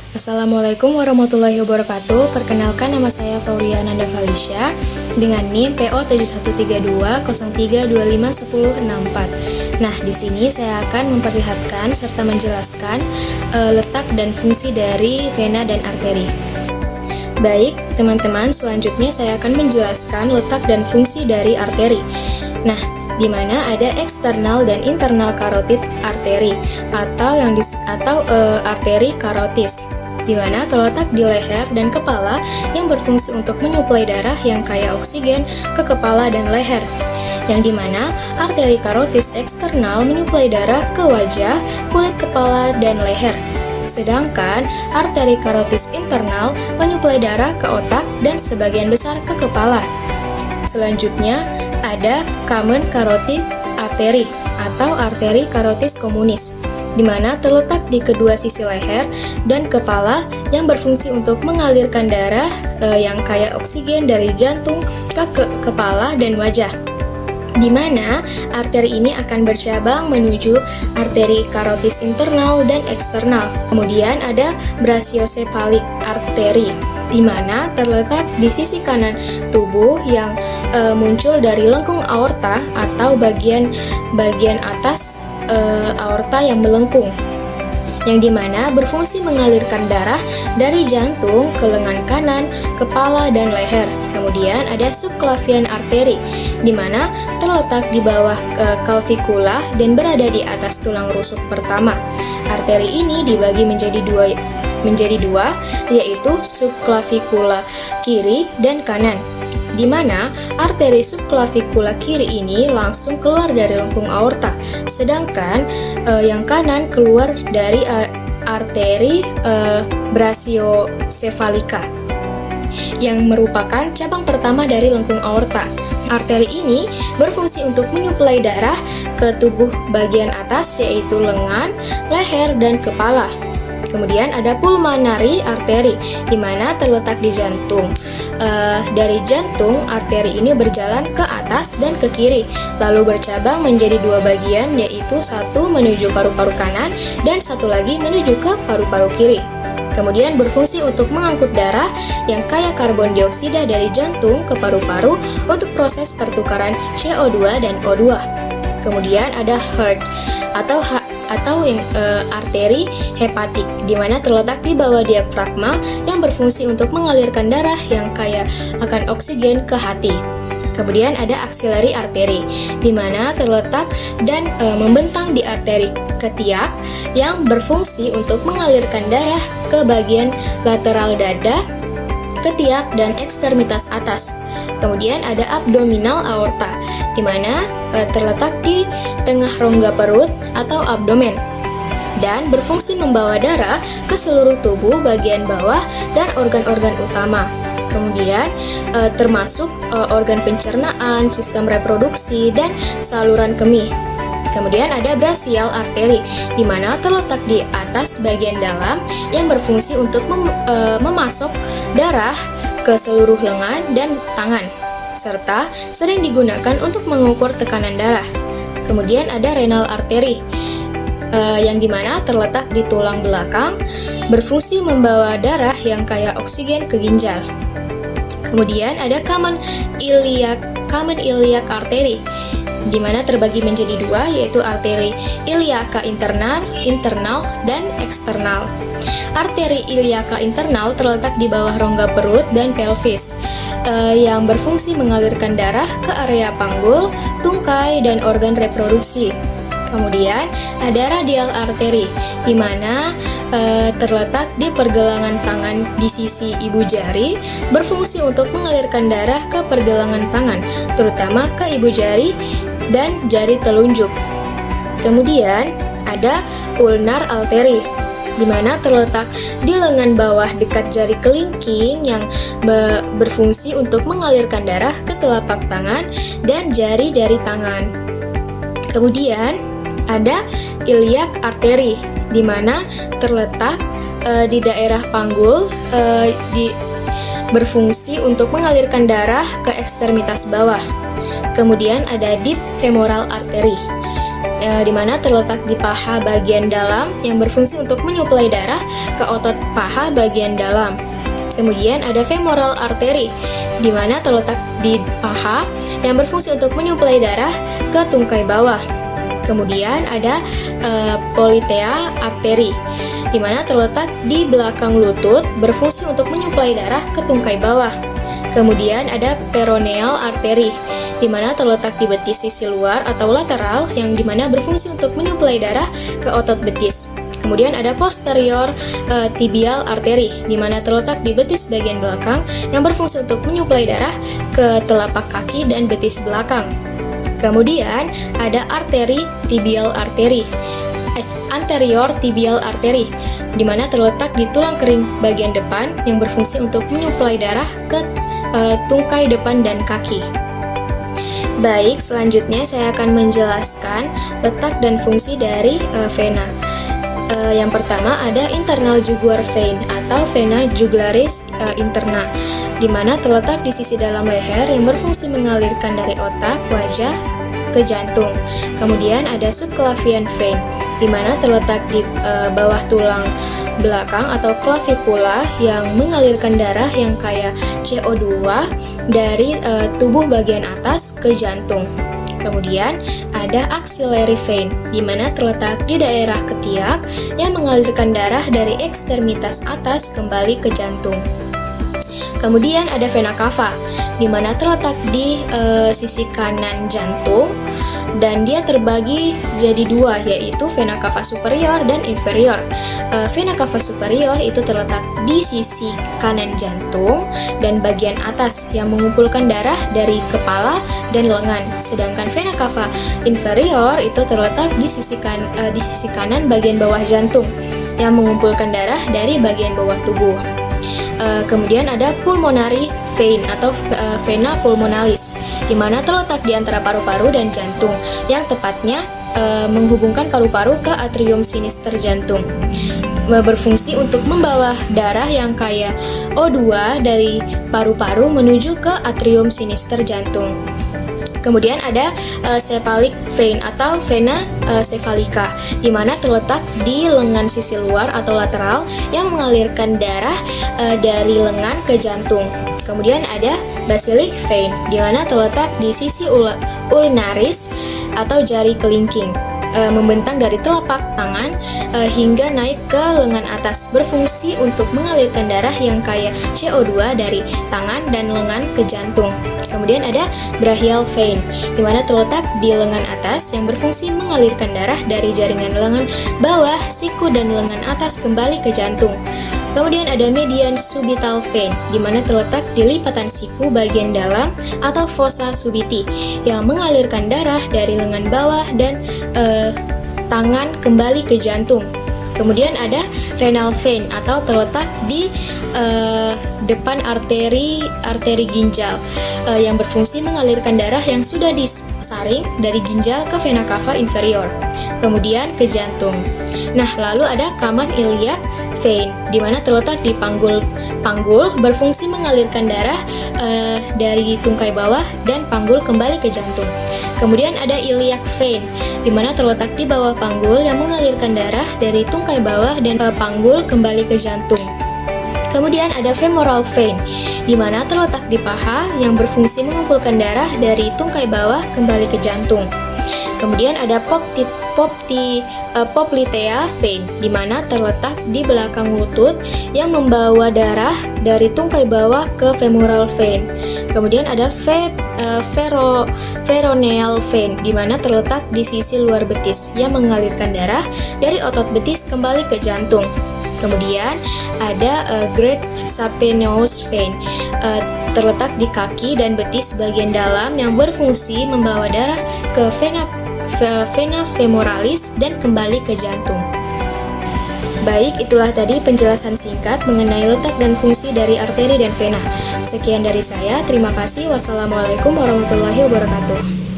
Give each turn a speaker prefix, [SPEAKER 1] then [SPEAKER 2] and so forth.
[SPEAKER 1] Assalamualaikum warahmatullahi wabarakatuh. Perkenalkan, nama saya Fauria Nanda Falisha dengan NIM PO 713203251064. Nah, di sini saya akan memperlihatkan serta menjelaskan letak dan fungsi dari vena dan arteri. Baik, teman-teman, selanjutnya saya akan menjelaskan letak dan fungsi dari arteri. Nah, di mana ada eksternal dan internal karotid arteri atau arteri karotis, di mana terletak di leher dan kepala yang berfungsi untuk menyuplai darah yang kaya oksigen ke kepala dan leher. Yang dimana arteri karotis eksternal menyuplai darah ke wajah, kulit kepala, dan leher. Sedangkan arteri karotis internal menyuplai darah ke otak dan sebagian besar ke kepala. Selanjutnya ada common carotid artery atau arteri karotis komunis, di mana terletak di kedua sisi leher dan kepala yang berfungsi untuk mengalirkan darah yang kaya oksigen dari jantung ke kepala dan wajah, di mana arteri ini akan bercabang menuju arteri karotis internal dan eksternal. Kemudian ada brachiocephalic artery, di mana terletak di sisi kanan tubuh yang muncul dari lengkung aorta atau bagian atas aorta yang melengkung, yang dimana berfungsi mengalirkan darah dari jantung ke lengan kanan, kepala, dan leher. Kemudian ada subclavian artery, di mana terletak di bawah clavicula dan berada di atas tulang rusuk pertama. Arteri ini dibagi menjadi dua, yaitu subclavicula kiri dan kanan, di mana arteri subclavicula kiri ini langsung keluar dari lengkung aorta, sedangkan yang kanan keluar dari arteri brachiocephalica, yang merupakan cabang pertama dari lengkung aorta. Arteri ini berfungsi untuk menyuplai darah ke tubuh bagian atas, yaitu lengan, leher, dan kepala. Kemudian ada pulmonary artery, di mana terletak di jantung. Dari jantung, arteri ini berjalan ke atas dan ke kiri, lalu bercabang menjadi dua bagian, yaitu satu menuju paru-paru kanan dan satu lagi menuju ke paru-paru kiri. Kemudian berfungsi untuk mengangkut darah yang kaya karbon dioksida dari jantung ke paru-paru untuk proses pertukaran CO2 dan O2. Kemudian ada heart atau arteri hepatik, di mana terletak di bawah diafragma yang berfungsi untuk mengalirkan darah yang kaya akan oksigen ke hati. Kemudian ada axillary artery, di mana terletak dan membentang di arteri ketiak yang berfungsi untuk mengalirkan darah ke bagian lateral dada, ketiak, dan ekstremitas atas. Kemudian ada abdominal aorta, di mana terletak di tengah rongga perut atau abdomen dan berfungsi membawa darah ke seluruh tubuh bagian bawah dan organ-organ utama. Kemudian termasuk organ pencernaan, sistem reproduksi, dan saluran kemih. Kemudian ada brachial artery, di mana terletak di atas bagian dalam yang berfungsi untuk memasok darah ke seluruh lengan dan tangan, serta sering digunakan untuk mengukur tekanan darah. Kemudian ada renal artery, yang dimana terletak di tulang belakang, berfungsi membawa darah yang kaya oksigen ke ginjal. Kemudian ada common iliac artery, di mana terbagi menjadi dua, yaitu arteri iliaca internal dan eksternal. Arteri iliaca internal terletak di bawah rongga perut dan pelvis, yang berfungsi mengalirkan darah ke area panggul, tungkai, dan organ reproduksi. Kemudian ada radial artery, di mana terletak di pergelangan tangan di sisi ibu jari, berfungsi untuk mengalirkan darah ke pergelangan tangan, terutama ke ibu jari dan jari telunjuk. Kemudian ada ulnar artery, di mana terletak di lengan bawah dekat jari kelingking yang berfungsi untuk mengalirkan darah ke telapak tangan dan jari-jari tangan. Kemudian ada iliac artery, di mana terletak di daerah panggul, berfungsi untuk mengalirkan darah ke ekstremitas bawah. Kemudian ada deep femoral artery, di mana terletak di paha bagian dalam yang berfungsi untuk menyuplai darah ke otot paha bagian dalam. Kemudian ada femoral artery, di mana terletak di paha yang berfungsi untuk menyuplai darah ke tungkai bawah. Kemudian ada politeal artery, di mana terletak di belakang lutut, berfungsi untuk menyuplai darah ke tungkai bawah. Kemudian ada peroneal artery, di mana terletak di betis sisi luar atau lateral, yang dimana berfungsi untuk menyuplai darah ke otot betis. Kemudian ada posterior tibial artery, di mana terletak di betis bagian belakang, yang berfungsi untuk menyuplai darah ke telapak kaki dan betis belakang. Kemudian ada arteri tibial artery, anterior tibial artery, di mana terletak di tulang kering bagian depan, yang berfungsi untuk menyuplai darah ke tungkai depan dan kaki. Baik, selanjutnya saya akan menjelaskan letak dan fungsi dari vena. Yang pertama ada internal jugular vein atau vena jugularis interna, di mana terletak di sisi dalam leher yang berfungsi mengalirkan dari otak, wajah ke jantung. Kemudian ada subclavian vein, di mana terletak di bawah tulang belakang atau clavikula, yang mengalirkan darah yang kayak CO2 dari tubuh bagian atas ke jantung. Kemudian ada axillary vein, di mana terletak di daerah ketiak yang mengalirkan darah dari ekstremitas atas kembali ke jantung. Kemudian ada vena cava, di mana terletak di sisi kanan jantung, dan dia terbagi jadi dua, yaitu vena cava superior dan inferior. Vena cava superior itu terletak di sisi kanan jantung dan bagian atas, yang mengumpulkan darah dari kepala dan lengan. Sedangkan vena cava inferior itu terletak di sisi kanan bagian bawah jantung, yang mengumpulkan darah dari bagian bawah tubuh. Kemudian ada pulmonary vein atau vena pulmonalis, di mana terletak di antara paru-paru dan jantung, yang tepatnya menghubungkan paru-paru ke atrium sinister jantung, berfungsi untuk membawa darah yang kaya O2 dari paru-paru menuju ke atrium sinister jantung. Kemudian ada cephalic vein atau vena cephalika, di mana terletak di lengan sisi luar atau lateral, yang mengalirkan darah dari lengan ke jantung. Kemudian ada basilic vein, di mana terletak di sisi ulnaris atau jari kelingking, membentang dari telapak tangan hingga naik ke lengan atas, berfungsi untuk mengalirkan darah yang kaya CO2 dari tangan dan lengan ke jantung. Kemudian ada brachial vein, di mana terletak di lengan atas, yang berfungsi mengalirkan darah dari jaringan lengan bawah, siku, dan lengan atas kembali ke jantung. Kemudian ada median subital vein, di mana terletak di lipatan siku bagian dalam atau fossa subiti, yang mengalirkan darah dari lengan bawah dan tangan kembali ke jantung. Kemudian ada renal vein atau terletak di depan arteri ginjal, yang berfungsi mengalirkan darah yang sudah disaring dari ginjal ke vena cava inferior, kemudian ke jantung. Nah, lalu ada common iliac vein, di mana terletak di panggul, berfungsi mengalirkan darah dari tungkai bawah dan panggul kembali ke jantung. Kemudian ada iliac vein, di mana terletak di bawah panggul, yang mengalirkan darah dari tungkai bawah dan panggul kembali ke jantung. Kemudian ada femoral vein, di mana terletak di paha, yang berfungsi mengumpulkan darah dari tungkai bawah kembali ke jantung. Kemudian ada popliteal vein, di mana terletak di belakang lutut, yang membawa darah dari tungkai bawah ke femoral vein. Kemudian ada peroneal vein, di mana terletak di sisi luar betis, yang mengalirkan darah dari otot betis kembali ke jantung. Kemudian ada great saphenous vein, terletak di kaki dan betis bagian dalam, yang berfungsi membawa darah ke vena femoralis dan kembali ke jantung. Baik, itulah tadi penjelasan singkat mengenai letak dan fungsi dari arteri dan vena. Sekian dari saya, terima kasih. Wassalamualaikum warahmatullahi wabarakatuh.